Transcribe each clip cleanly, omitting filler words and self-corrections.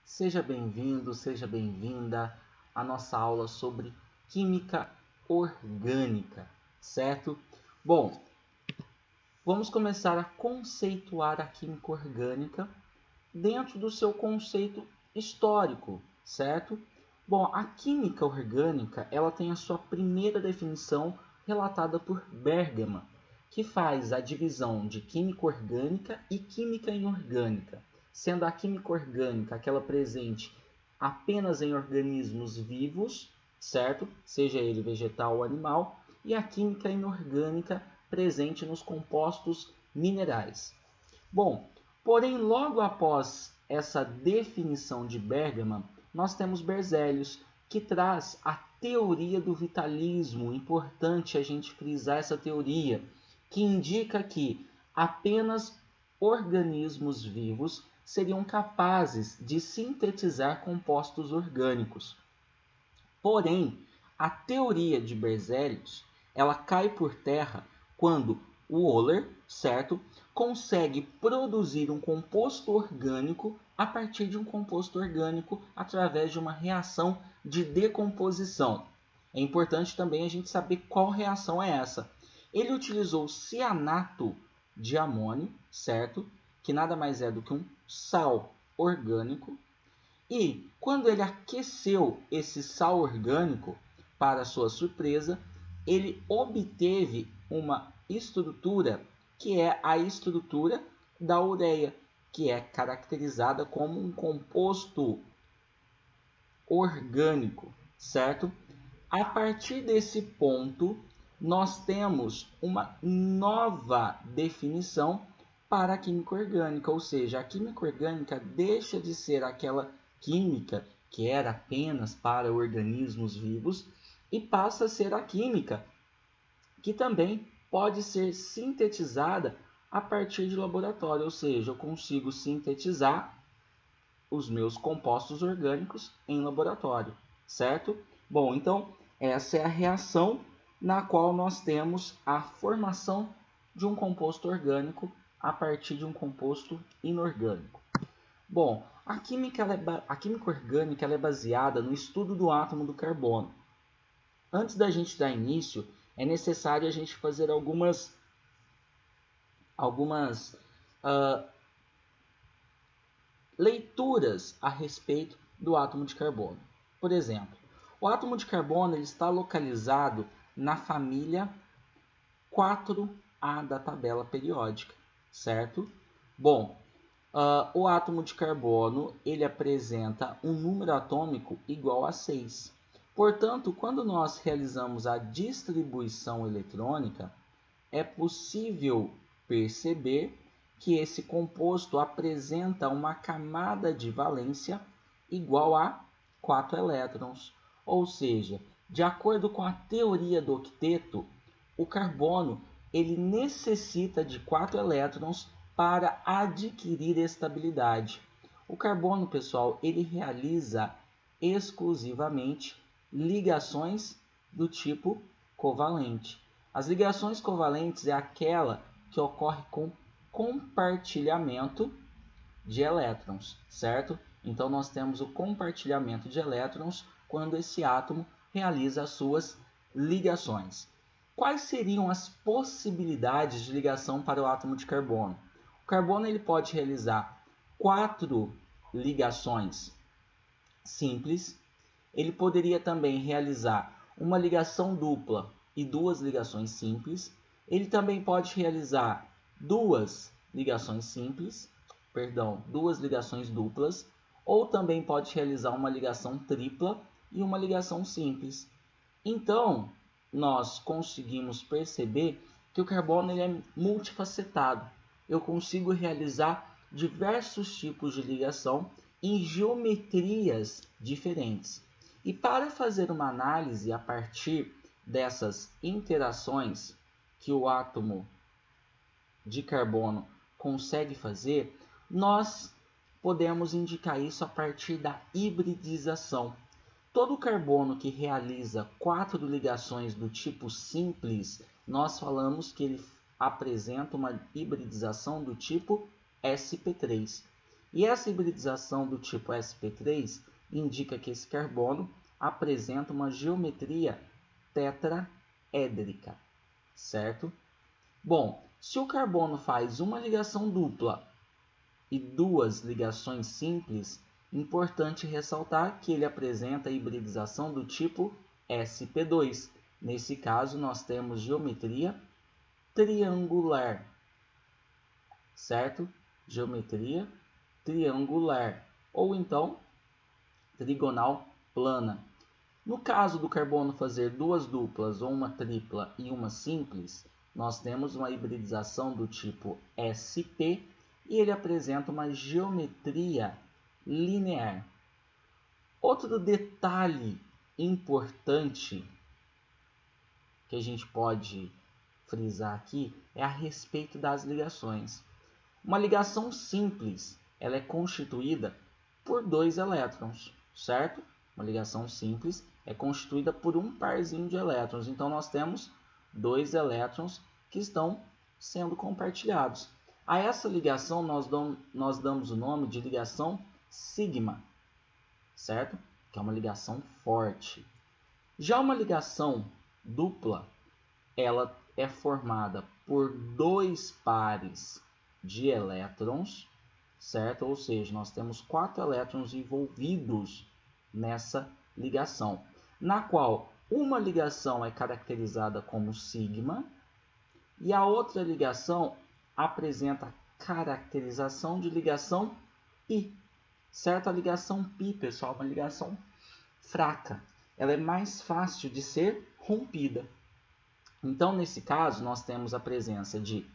Seja bem-vindo, seja bem-vinda à nossa aula sobre química orgânica, certo? Bom, vamos começar a conceituar a química orgânica dentro do seu conceito histórico, certo? Bom, a química orgânica, ela tem a sua primeira definição relatada por Bergman, que faz a divisão de química orgânica e química inorgânica, sendo a química orgânica aquela presente apenas em organismos vivos, certo? Seja ele vegetal ou animal, e a química inorgânica presente nos compostos minerais. Bom, porém, logo após essa definição de Bergman, nós temos Berzelius, que traz a teoria do vitalismo. Importante a gente frisar essa teoria, que indica que apenas organismos vivos seriam capazes de sintetizar compostos orgânicos. Porém, a teoria de Berzelius, ela cai por terra quando o Euler, certo, consegue produzir um composto orgânico a partir de um composto orgânico através de uma reação de decomposição. É importante também a gente saber qual reação é essa. Ele utilizou cianato de amônio, certo, que nada mais é do que um sal orgânico. E quando ele aqueceu esse sal orgânico, para sua surpresa, ele obteve uma estrutura que é a estrutura da ureia, que é caracterizada como um composto orgânico, certo? A partir desse ponto, nós temos uma nova definição para a química orgânica, ou seja, a química orgânica deixa de ser aquela química que era apenas para organismos vivos e passa a ser a química que também pode ser sintetizada a partir de laboratório, ou seja, eu consigo sintetizar os meus compostos orgânicos em laboratório, certo? Bom, então essa é a reação na qual nós temos a formação de um composto orgânico a partir de um composto inorgânico. Bom, a química orgânica ela é baseada no estudo do átomo do carbono. Antes da gente dar início, é necessário a gente fazer algumas leituras a respeito do átomo de carbono. Por exemplo, o átomo de carbono ele está localizado na família 4A da tabela periódica, certo? Bom, o átomo de carbono ele apresenta um número atômico igual a 6. Portanto, quando nós realizamos a distribuição eletrônica, é possível perceber que esse composto apresenta uma camada de valência igual a 4 elétrons. Ou seja, de acordo com a teoria do octeto, o carbono ele necessita de 4 elétrons para adquirir estabilidade. O carbono, pessoal, ele realiza exclusivamente ligações do tipo covalente. As ligações covalentes é aquela que ocorre com compartilhamento de elétrons, certo? Então nós temos o compartilhamento de elétrons quando esse átomo realiza as suas ligações. Quais seriam as possibilidades de ligação para o átomo de carbono? O carbono ele pode realizar 4 ligações simples. Ele poderia também realizar uma ligação dupla e 2 ligações simples. Ele também pode realizar 2 ligações duplas, ou também pode realizar uma ligação tripla e uma ligação simples. Então, nós conseguimos perceber que o carbono ele é multifacetado. Eu consigo realizar diversos tipos de ligação em geometrias diferentes. E para fazer uma análise a partir dessas interações que o átomo de carbono consegue fazer, nós podemos indicar isso a partir da hibridização. Todo carbono que realiza 4 ligações do tipo simples, nós falamos que ele apresenta uma hibridização do tipo sp3. E essa hibridização do tipo sp3 indica que esse carbono apresenta uma geometria tetraédrica, certo? Bom, se o carbono faz uma ligação dupla e duas ligações simples, importante ressaltar que ele apresenta a hibridização do tipo sp2. Nesse caso, nós temos geometria triangular, certo? Geometria triangular, ou então trigonal plana. No caso do carbono fazer duas duplas, ou uma tripla e uma simples, nós temos uma hibridização do tipo sp e ele apresenta uma geometria linear. Outro detalhe importante que a gente pode frisar aqui é a respeito das ligações. Uma ligação simples, ela é constituída por dois elétrons, certo? Uma ligação simples é constituída por um parzinho de elétrons. Então, nós temos dois elétrons que estão sendo compartilhados. A essa ligação, nós damos o nome de ligação sigma, certo? Que é uma ligação forte. Já uma ligação dupla, ela é formada por dois pares de elétrons, certo? Ou seja, nós temos 4 elétrons envolvidos nessa ligação, na qual uma ligação é caracterizada como sigma e a outra ligação apresenta caracterização de ligação pi, certo? A ligação pi, pessoal, é uma ligação fraca. Ela é mais fácil de ser rompida. Então, nesse caso, nós temos a presença de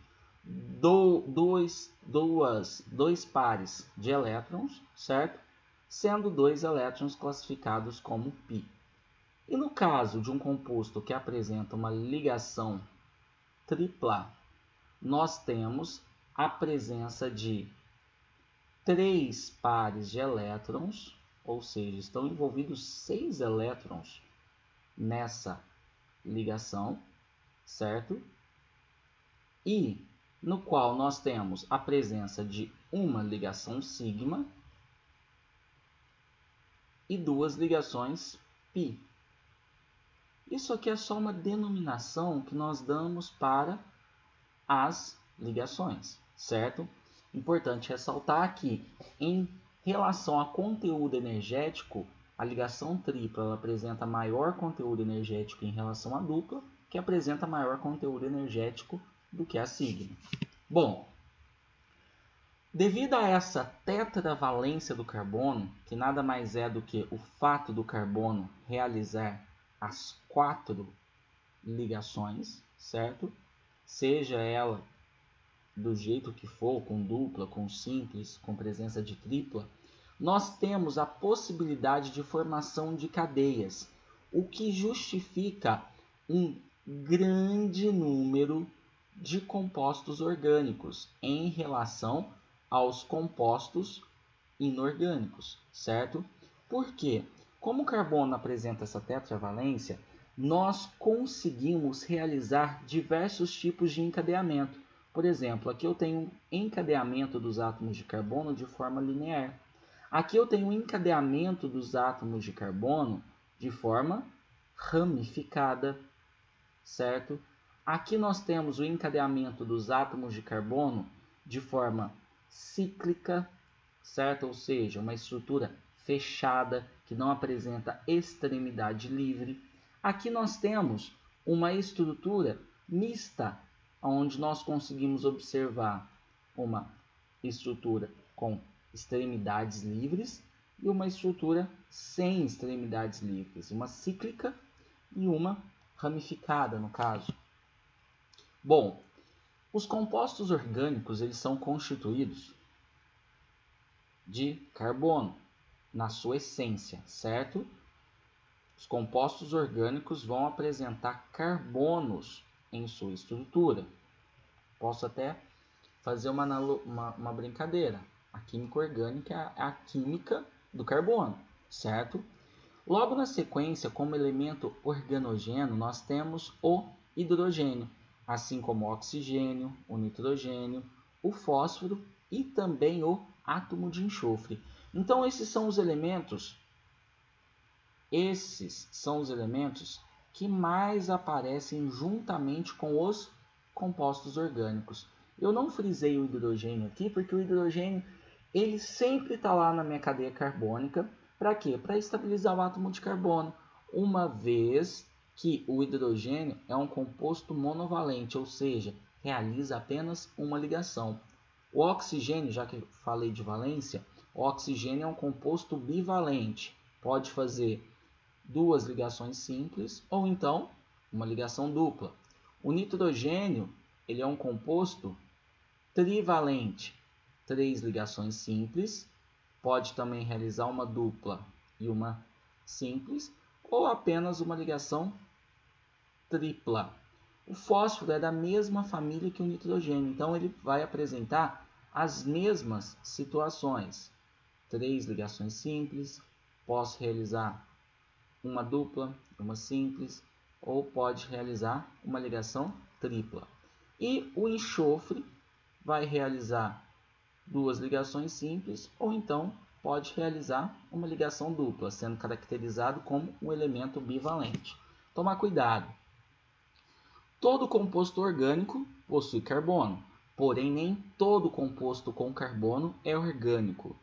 dois pares de elétrons, certo? Sendo dois elétrons classificados como π. E no caso de um composto que apresenta uma ligação tripla, nós temos a presença de 3 pares de elétrons, ou seja, estão envolvidos 6 elétrons nessa ligação, certo? E no qual nós temos a presença de uma ligação sigma e duas ligações π. Isso aqui é só uma denominação que nós damos para as ligações, certo? Importante ressaltar que, em relação a conteúdo energético, a ligação tripla ela apresenta maior conteúdo energético em relação à dupla, que apresenta maior conteúdo energético do que a sigma. Bom, devido a essa tetravalência do carbono, que nada mais é do que o fato do carbono realizar as 4 ligações, certo? Seja ela do jeito que for, com dupla, com simples, com presença de tripla, nós temos a possibilidade de formação de cadeias, o que justifica um grande número de compostos orgânicos em relação aos compostos inorgânicos, certo? Por quê? Como o carbono apresenta essa tetravalência, nós conseguimos realizar diversos tipos de encadeamento. Por exemplo, aqui eu tenho um encadeamento dos átomos de carbono de forma linear. Aqui eu tenho um encadeamento dos átomos de carbono de forma ramificada, certo? Aqui nós temos o encadeamento dos átomos de carbono de forma cíclica, certo? Ou seja, uma estrutura fechada que não apresenta extremidade livre. Aqui nós temos uma estrutura mista, onde nós conseguimos observar uma estrutura com extremidades livres e uma estrutura sem extremidades livres, uma cíclica e uma ramificada, no caso. Bom, os compostos orgânicos eles são constituídos de carbono, na sua essência, certo? Os compostos orgânicos vão apresentar carbonos em sua estrutura. Posso até fazer uma brincadeira. A química orgânica é a química do carbono, certo? Logo na sequência, como elemento organogênio, nós temos o hidrogênio, assim como o oxigênio, o nitrogênio, o fósforo e também o átomo de enxofre. Então esses são os elementos que mais aparecem juntamente com os compostos orgânicos. Eu não frisei o hidrogênio aqui porque o hidrogênio ele sempre está lá na minha cadeia carbônica. Para quê? Para estabilizar o átomo de carbono, uma vez que o hidrogênio é um composto monovalente, ou seja, realiza apenas uma ligação. O oxigênio, já que eu falei de valência, o oxigênio é um composto bivalente, pode fazer duas ligações simples ou então uma ligação dupla. O nitrogênio ele é um composto trivalente, 3 ligações simples, pode também realizar uma dupla e uma simples, ou apenas uma ligação tripla. O fósforo é da mesma família que o nitrogênio, então ele vai apresentar as mesmas situações. 3 ligações simples, posso realizar uma dupla, uma simples, ou pode realizar uma ligação tripla. E o enxofre vai realizar duas ligações simples, ou então pode realizar uma ligação dupla, sendo caracterizado como um elemento bivalente. Tomar cuidado. Todo composto orgânico possui carbono, porém nem todo composto com carbono é orgânico.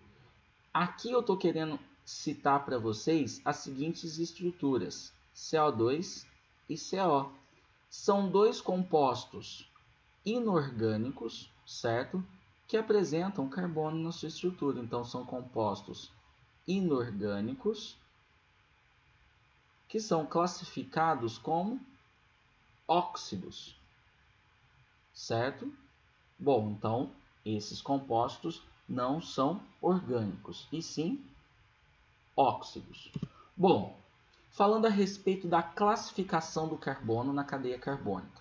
Aqui eu estou querendo citar para vocês as seguintes estruturas, CO2 e CO. São dois compostos inorgânicos, certo? Que apresentam carbono na sua estrutura. Então, são compostos inorgânicos que são classificados como óxidos, certo? Bom, então, esses compostos não são orgânicos, e sim óxidos. Bom, falando a respeito da classificação do carbono na cadeia carbônica.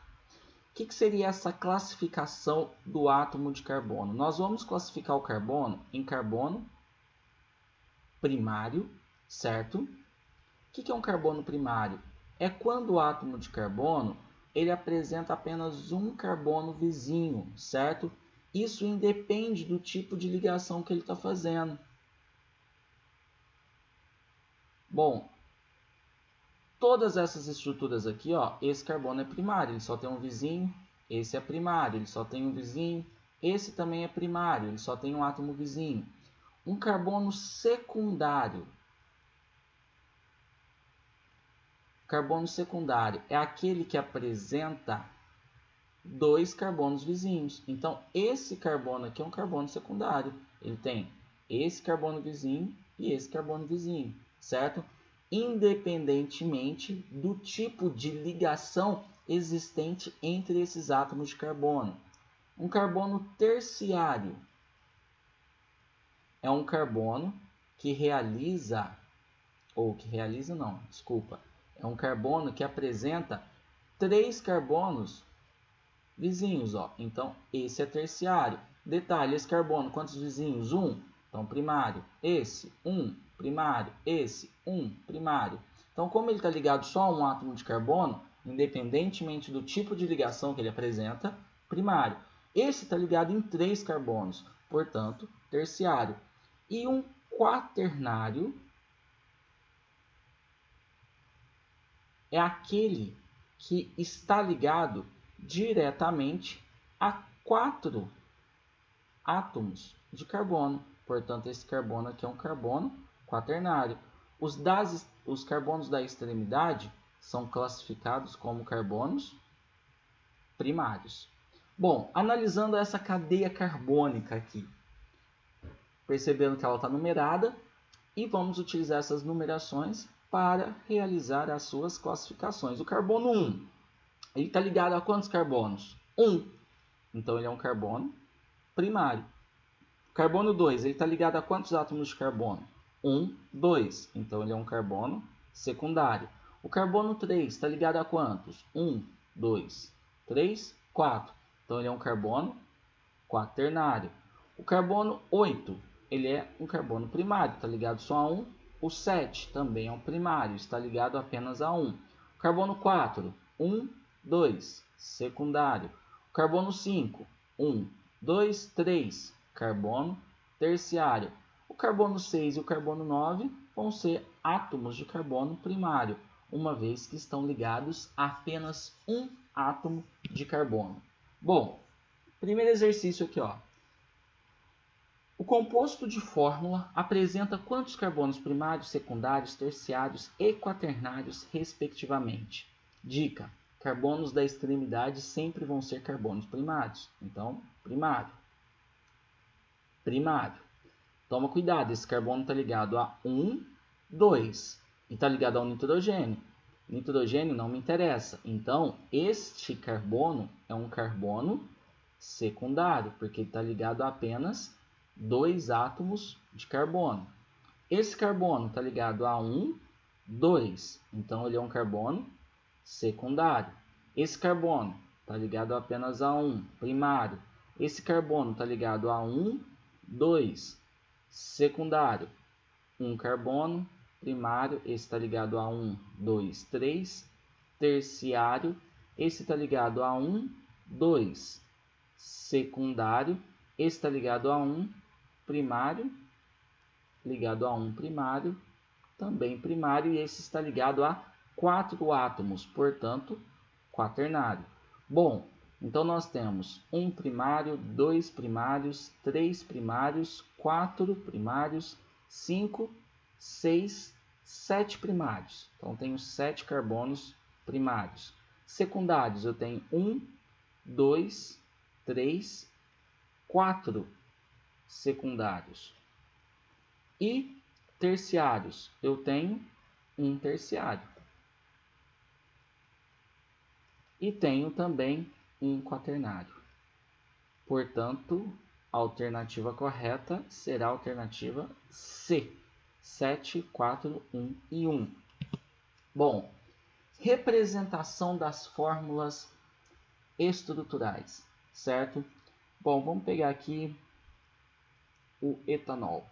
O que seria essa classificação do átomo de carbono? Nós vamos classificar o carbono em carbono primário, certo? O que é um carbono primário? É quando o átomo de carbono ele apresenta apenas um carbono vizinho, certo? Isso independe do tipo de ligação que ele está fazendo. Bom, todas essas estruturas aqui, ó, esse carbono é primário, ele só tem um vizinho. Esse é primário, ele só tem um vizinho. Esse também é primário, ele só tem um átomo vizinho. Um carbono secundário. Carbono secundário é aquele que apresenta dois carbonos vizinhos. Então, esse carbono aqui é um carbono secundário. Ele tem esse carbono vizinho e esse carbono vizinho, certo? Independentemente do tipo de ligação existente entre esses átomos de carbono. Um carbono terciário é um carbono que é um carbono que apresenta 3 carbonos vizinhos, ó. Então, esse é terciário. Detalhe, esse carbono, quantos vizinhos? 1. Então, primário. Esse, 1. Primário. Esse, 1. Primário. Então, como ele está ligado só a um átomo de carbono, independentemente do tipo de ligação que ele apresenta, primário. Esse está ligado em 3 carbonos, portanto, terciário. E um quaternário é aquele que está ligado diretamente a 4 átomos de carbono. Portanto, esse carbono aqui é um carbono quaternário. Os carbonos da extremidade são classificados como carbonos primários. Bom, analisando essa cadeia carbônica aqui, percebendo que ela está numerada, e vamos utilizar essas numerações para realizar as suas classificações. O carbono 1, ele está ligado a quantos carbonos? 1. Então, ele é um carbono primário. O carbono 2, ele está ligado a quantos átomos de carbono? 1, 2. Então, ele é um carbono secundário. O carbono 3 está ligado a quantos? 1, 2, 3, 4. Então, ele é um carbono quaternário. O carbono 8, ele é um carbono primário, está ligado só a 1. O 7 também é um primário, está ligado apenas a 1. O carbono 4, 1, 2, secundário. O carbono 5, 1, 2, 3, carbono terciário. O carbono 6 e o carbono 9 vão ser átomos de carbono primário, uma vez que estão ligados a apenas um átomo de carbono. Bom, primeiro exercício aqui, ó. O composto de fórmula apresenta quantos carbonos primários, secundários, terciários e quaternários, respectivamente? Dica: carbonos da extremidade sempre vão ser carbonos primários. Então, primário. Primário. Toma cuidado, esse carbono está ligado a 1, 2 e está ligado ao nitrogênio. Nitrogênio não me interessa. Então, este carbono é um carbono secundário, porque ele está ligado a apenas 2 átomos de carbono. Esse carbono está ligado a 1, 2. Então, ele é um carbono secundário. Esse carbono está ligado apenas a 1, primário. Esse carbono está ligado a 1, 2, secundário. Um carbono primário, esse está ligado a 1, 2, 3. Terciário, esse está ligado a 1, 2. Secundário, esse está ligado a 1. Primário, ligado a 1 primário, também primário, e esse está ligado a 4 átomos, portanto, quaternário. Bom, então nós temos 1 primário, 2 primários, 3 primários, 4 primários, 5, 6, 7 primários. Então, tenho 7 carbonos primários. Secundários, eu tenho 1, 2, 3, 4 secundários. E terciários, eu tenho um terciário. E tenho também um quaternário. Portanto, a alternativa correta será a alternativa C. 7, 4, 1 e 1. Bom, representação das fórmulas estruturais, certo? Bom, vamos pegar aqui o etanol.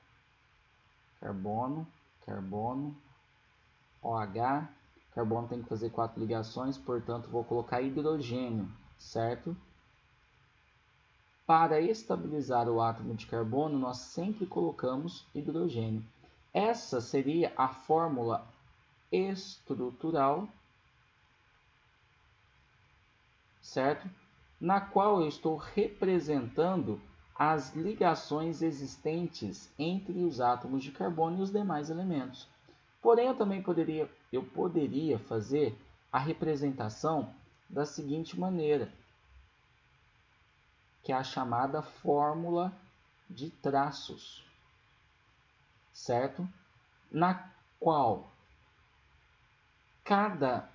Carbono, carbono, OH. Carbono tem que fazer 4 ligações, portanto, vou colocar hidrogênio, certo? Para estabilizar o átomo de carbono, nós sempre colocamos hidrogênio. Essa seria a fórmula estrutural, certo? Na qual eu estou representando as ligações existentes entre os átomos de carbono e os demais elementos. Porém, eu poderia fazer a representação da seguinte maneira, que é a chamada fórmula de traços, certo? Na qual cada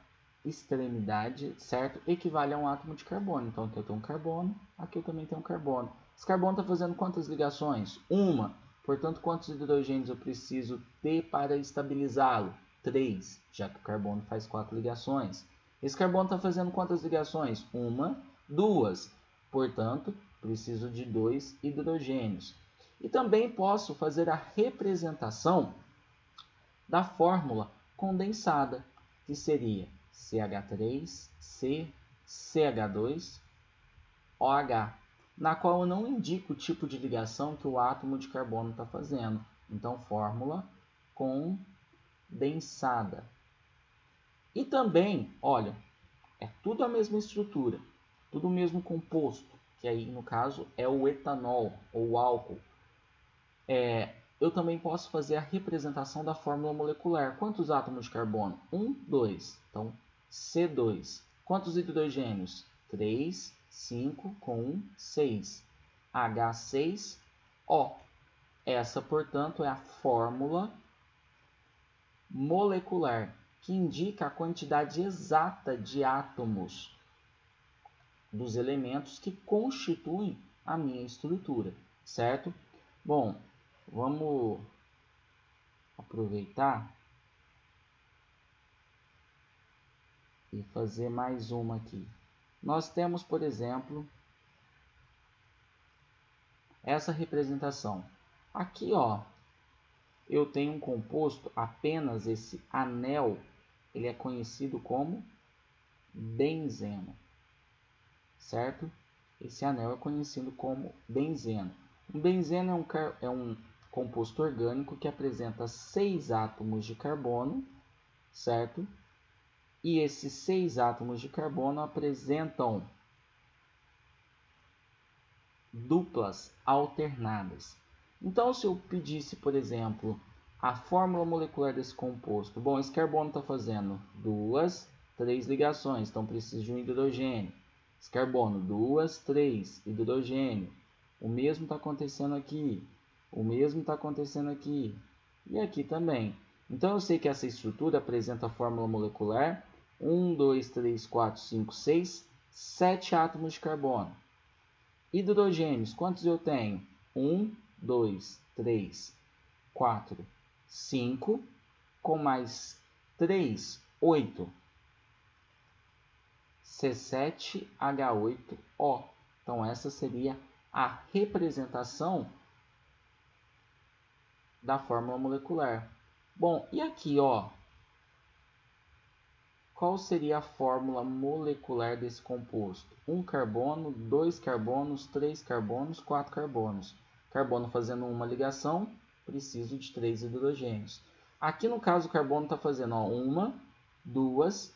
extremidade, certo, equivale a um átomo de carbono. Então, aqui eu tenho um carbono, aqui eu também tenho um carbono. Esse carbono está fazendo quantas ligações? Uma. Portanto, quantos hidrogênios eu preciso ter para estabilizá-lo? 3, já que o carbono faz 4 ligações. Esse carbono está fazendo quantas ligações? Uma, 2. Portanto, preciso de 2 hidrogênios. E também posso fazer a representação da fórmula condensada, que seria CH3, CH2, OH, na qual eu não indico o tipo de ligação que o átomo de carbono está fazendo. Então, fórmula condensada. E também, olha, é tudo a mesma estrutura, tudo o mesmo composto, que aí no caso é o etanol ou o álcool. Eu também posso fazer a representação da fórmula molecular. Quantos átomos de carbono? 1, 2. Então, C2. Quantos hidrogênios? 3, 5 com 1, 6. H6O. Essa, portanto, é a fórmula molecular, que indica a quantidade exata de átomos dos elementos que constituem a minha estrutura, certo? Bom, vamos aproveitar e fazer mais uma aqui. Nós temos, por exemplo, essa representação. Aqui, ó, eu tenho um composto, apenas esse anel, ele é conhecido como benzeno, certo? Esse anel é conhecido como benzeno. Um benzeno é um composto orgânico que apresenta 6 átomos de carbono, certo? E esses 6 átomos de carbono apresentam duplas alternadas. Então, se eu pedisse, por exemplo, a fórmula molecular desse composto, bom, esse carbono está fazendo 2, 3 ligações, então preciso de um hidrogênio. Esse carbono, 2, 3, hidrogênio. O mesmo está acontecendo aqui, o mesmo está acontecendo aqui e aqui também. Então, eu sei que essa estrutura apresenta a fórmula molecular 1, 2, 3, 4, 5, 6, 7 átomos de carbono. Hidrogênios, quantos eu tenho? 1, 2, 3, 4, 5, com mais 3, 8. C7H8O. Então, essa seria a representação da fórmula molecular. Bom, e aqui, ó, qual seria a fórmula molecular desse composto? 1 carbono, 2 carbonos, 3 carbonos, 4 carbonos. Carbono fazendo uma ligação, preciso de 3 hidrogênios. Aqui no caso o carbono está fazendo 1, 2,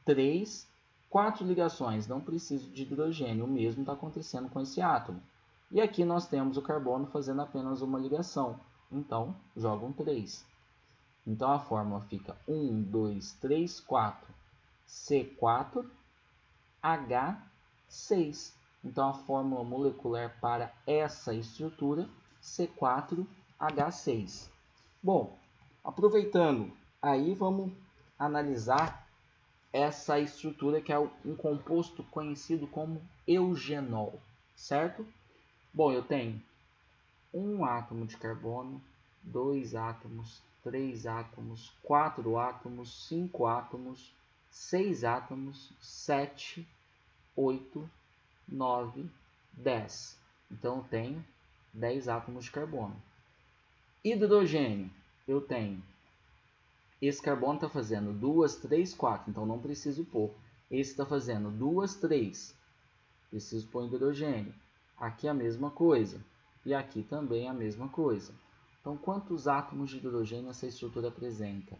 3, 4 ligações. Não preciso de hidrogênio, o mesmo está acontecendo com esse átomo. E aqui nós temos o carbono fazendo apenas uma ligação. Então, jogo um 3. Então a fórmula fica 1, 2, 3, 4. C4H6. Então, a fórmula molecular para essa estrutura, C4H6. Bom, aproveitando, aí vamos analisar essa estrutura que é um composto conhecido como eugenol, certo? Bom, eu tenho um átomo de carbono, 2 átomos, 3 átomos, 4 átomos, 5 átomos, 6 átomos, 7, 8, 9, 10. Então, eu tenho 10 átomos de carbono. Hidrogênio, eu tenho. Esse carbono está fazendo 2, 3, 4. Então, não preciso pôr. Esse está fazendo 2, 3. Preciso pôr hidrogênio. Aqui a mesma coisa. E aqui também a mesma coisa. Então, quantos átomos de hidrogênio essa estrutura apresenta?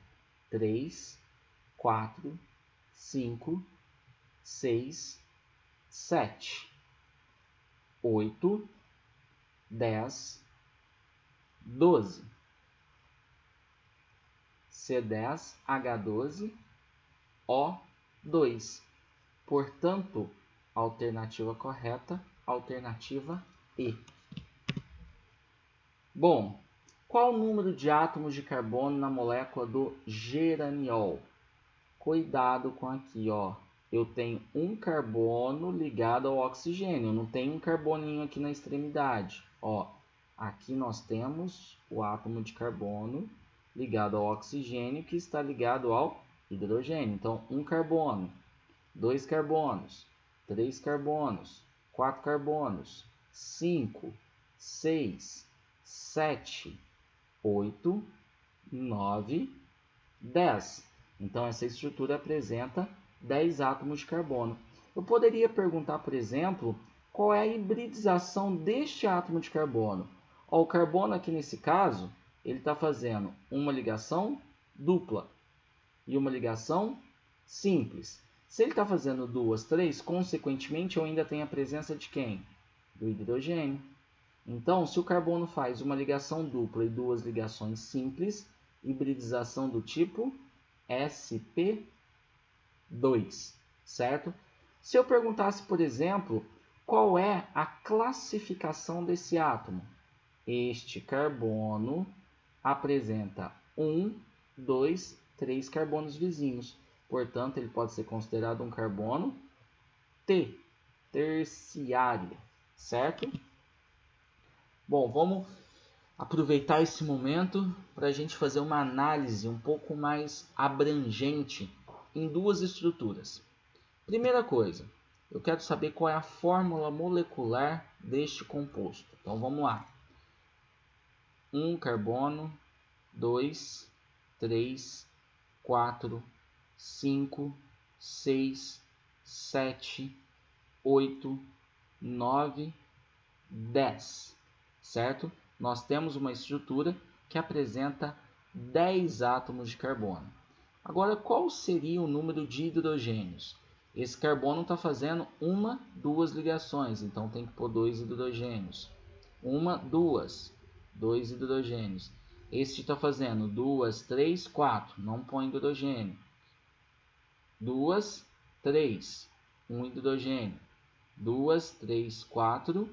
3, 4, 5, 6, 7, 8, 10, 12. C10H12O2. Portanto, alternativa correta, alternativa E. Bom, qual o número de átomos de carbono na molécula do geraniol? Cuidado com aqui, ó. Eu tenho um carbono ligado ao oxigênio, eu não tenho um carboninho aqui na extremidade. Ó, aqui nós temos o átomo de carbono ligado ao oxigênio que está ligado ao hidrogênio. Então, um carbono, 2 carbonos, 3 carbonos, 4 carbonos, 5, 6, 7, 8, 9, 10. Então, essa estrutura apresenta 10 átomos de carbono. Eu poderia perguntar, por exemplo, qual é a hibridização deste átomo de carbono. Ó, o carbono aqui nesse caso, ele está fazendo uma ligação dupla e uma ligação simples. Se ele está fazendo 2, 3, consequentemente eu ainda tenho a presença de quem? Do hidrogênio. Então, se o carbono faz uma ligação dupla e 2 ligações simples, hibridização do tipo sp2, certo? Se eu perguntasse, por exemplo, qual é a classificação desse átomo? Este carbono apresenta 1, 2, 3 carbonos vizinhos. Portanto, ele pode ser considerado um carbono T, terciário, certo? Bom, vamos aproveitar esse momento para a gente fazer uma análise um pouco mais abrangente em duas estruturas. Primeira coisa, eu quero saber qual é a fórmula molecular deste composto. Então vamos lá. 1 carbono, 2, 3, 4, 5, 6, 7, 8, 9, 10. certo? Nós temos uma estrutura que apresenta 10 átomos de carbono. Agora, qual seria o número de hidrogênios? Esse carbono está fazendo uma, duas ligações, então tem que pôr 2 hidrogênios. Uma, duas, 2 hidrogênios. Este está fazendo 2, 3, 4, não põe hidrogênio. 2, 3, 1 hidrogênio. 2, 3, 4,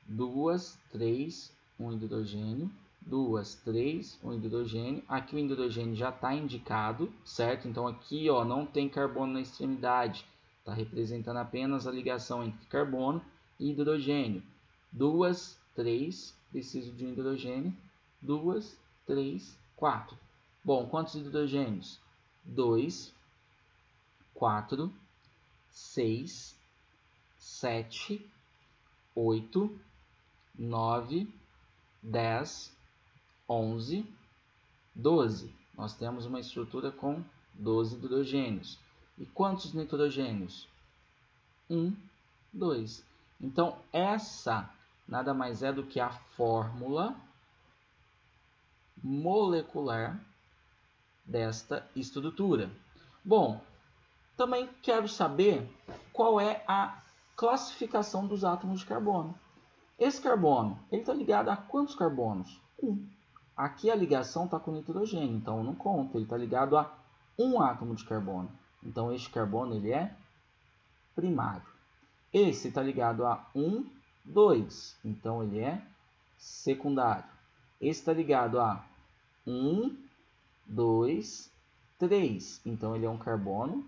2, 3, 1 hidrogênio. 2, 3, 1 hidrogênio. Aqui o hidrogênio já está indicado, certo? Então aqui ó, não tem carbono na extremidade. Está representando apenas a ligação entre carbono e hidrogênio. 2, 3, preciso de um hidrogênio. 2, 3, 4. Bom, quantos hidrogênios? 2, 4, 6, 7, 8, 9, 10, 11, 12. Nós temos uma estrutura com 12 hidrogênios. E quantos nitrogênios? 1, 2. Então, essa nada mais é do que a fórmula molecular desta estrutura. Bom, também quero saber qual é a classificação dos átomos de carbono. Esse carbono, ele está ligado a quantos carbonos? 1. Aqui a ligação está com nitrogênio, então eu não conto. Ele está ligado a um átomo de carbono. Então este carbono ele é primário. Esse está ligado a 1, 2. Então ele é secundário. Esse está ligado a 1, 2, 3. Então ele é um carbono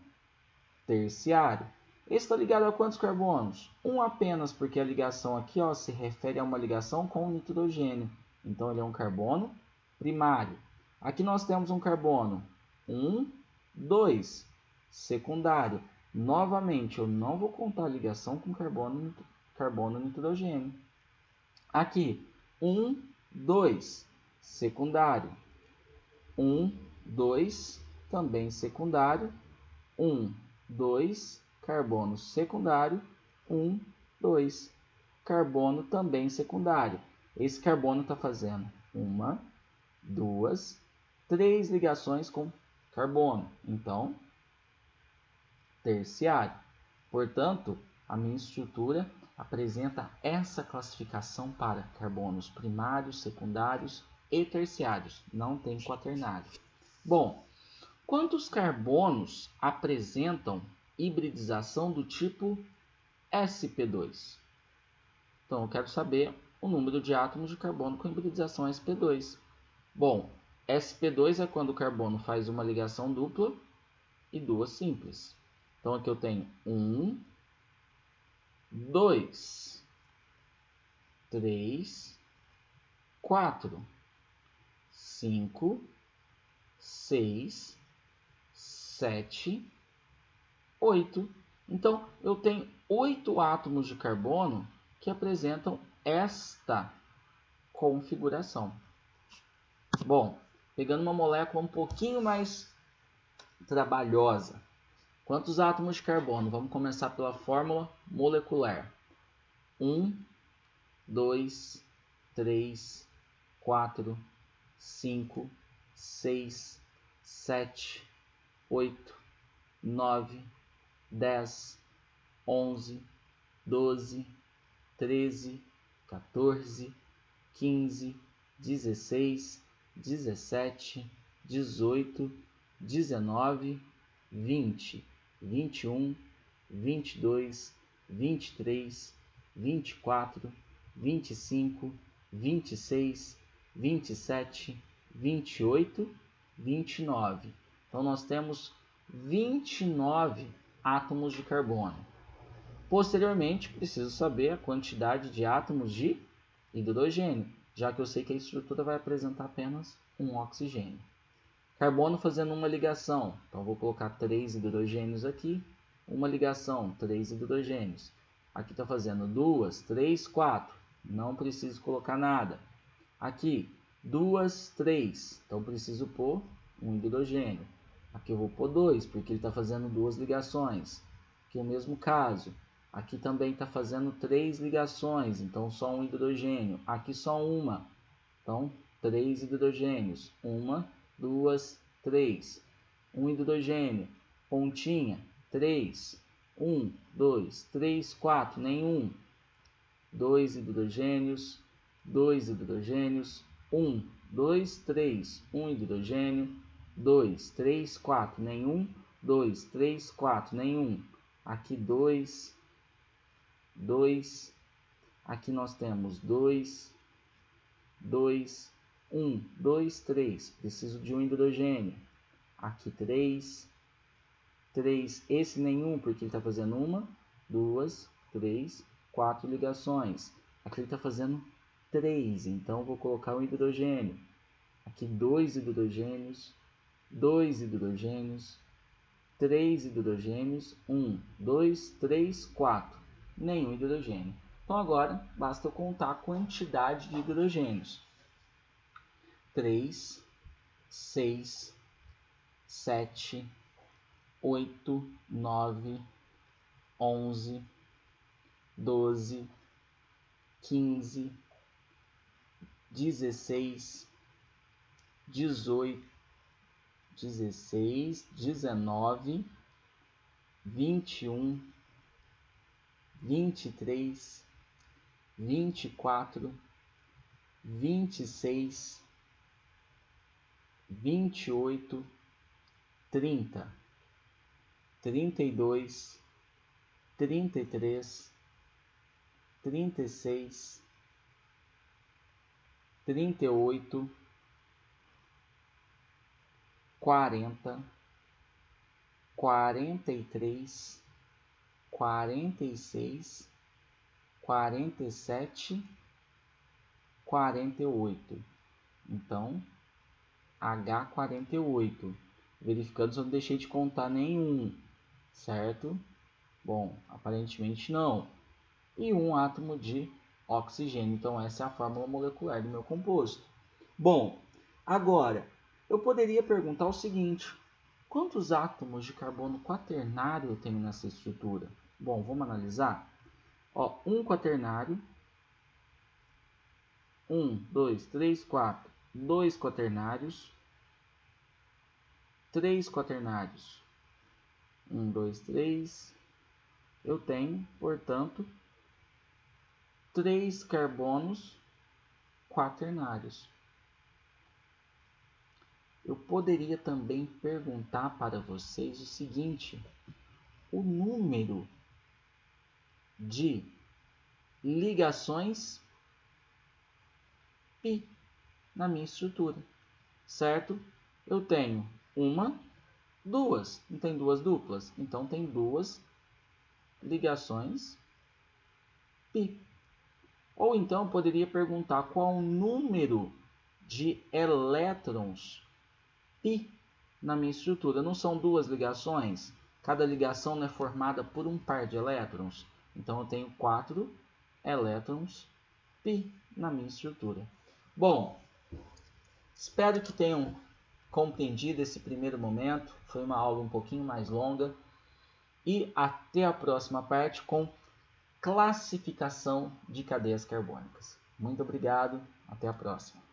terciário. Esse está ligado a quantos carbonos? Um apenas, porque a ligação aqui ó, se refere a uma ligação com o nitrogênio. Então ele é um carbono primário. Aqui nós temos um carbono 1, 2, secundário. Novamente, eu não vou contar a ligação com carbono nitrogênio. Aqui, 1, 2, secundário. 1, 2, também secundário. 1, 2, carbono secundário. 1, 2, carbono também secundário. Esse carbono está fazendo 1, 2, 3 ligações com carbono. Então, terciário. Portanto, a minha estrutura apresenta essa classificação para carbonos primários, secundários e terciários. Não tem quaternário. Bom, quantos carbonos apresentam hibridização do tipo sp2? Então, eu quero saber o número de átomos de carbono com hibridização sp2. Bom, sp2 é quando o carbono faz uma ligação dupla e duas simples. Então, aqui eu tenho 1, 2, 3, 4, 5, 6, 7, 8. Então, eu tenho 8 átomos de carbono que apresentam esta configuração. Bom, pegando uma molécula um pouquinho mais trabalhosa. Quantos átomos de carbono? Vamos começar pela fórmula molecular. 1, 2, 3, 4, 5, 6, 7, 8, 9, 10, 11, 12, 13, 14, 15, 16, 17, 18, 19, 20, 21, 22, 23, 24, 25, 26, 27, 28, 29. Então, nós temos 29 átomos de carbono. Posteriormente, preciso saber a quantidade de átomos de hidrogênio, já que eu sei que a estrutura vai apresentar apenas um oxigênio. Carbono fazendo uma ligação, então vou colocar 3 hidrogênios aqui, uma ligação, 3 hidrogênios. Aqui está fazendo 2, 3, 4, não preciso colocar nada. Aqui, 2, 3, então preciso pôr um hidrogênio. Aqui eu vou pôr 2, porque ele está fazendo duas ligações. Aqui é o mesmo caso. Aqui também está fazendo 3 ligações, então só um hidrogênio. Aqui só uma, então 3 hidrogênios. 1, 2, 3. Um hidrogênio, pontinha, 3. 1, 2, 3, 4, nenhum. 2 hidrogênios, 2 hidrogênios, 1, 2, 3, 1 hidrogênio, 2, 3, 4, nenhum, 2, 3, 4, nenhum. Aqui 2, 2, aqui nós temos 2, 2, 1, 2, 3, preciso de um hidrogênio. Aqui 3, 3, esse nenhum, porque ele está fazendo 1, 2, 3, 4 ligações. Aqui ele está fazendo 3, então vou colocar um hidrogênio. Aqui 2 hidrogênios, 2 hidrogênios, 3 hidrogênios, 1, 2, 3, 4, nenhum hidrogênio. Então agora basta eu contar a quantidade de hidrogênios. 3, 6, 7, 8, 9, 11, 12, 15, 16, 18, 16, 19, 21, 23, 24, 26, 28, 30, 32, 33, 36, 38, 40, 43, 46, 47, 48. Então, H48. Verificando se eu não deixei de contar nenhum, certo? Bom, aparentemente não. E um átomo de oxigênio. Então, essa é a fórmula molecular do meu composto. Bom, agora, eu poderia perguntar o seguinte: quantos átomos de carbono quaternário eu tenho nessa estrutura? Bom, vamos analisar. Ó, um quaternário. 1, 2, 3, 4. 2 quaternários. 3 quaternários. 1, 2, 3. Eu tenho, portanto, 3 carbonos quaternários. Eu poderia também perguntar para vocês o seguinte: o número de ligações π na minha estrutura, certo? Eu tenho uma, duas, não tem duas duplas? Então tem duas ligações π. Ou então eu poderia perguntar qual o número de elétrons π na minha estrutura. Não são duas ligações? Cada ligação não é formada por um par de elétrons. Então eu tenho 4 elétrons π na minha estrutura. Bom, espero que tenham compreendido esse primeiro momento. Foi uma aula um pouquinho mais longa. E até a próxima parte com classificação de cadeias carbônicas. Muito obrigado, até a próxima.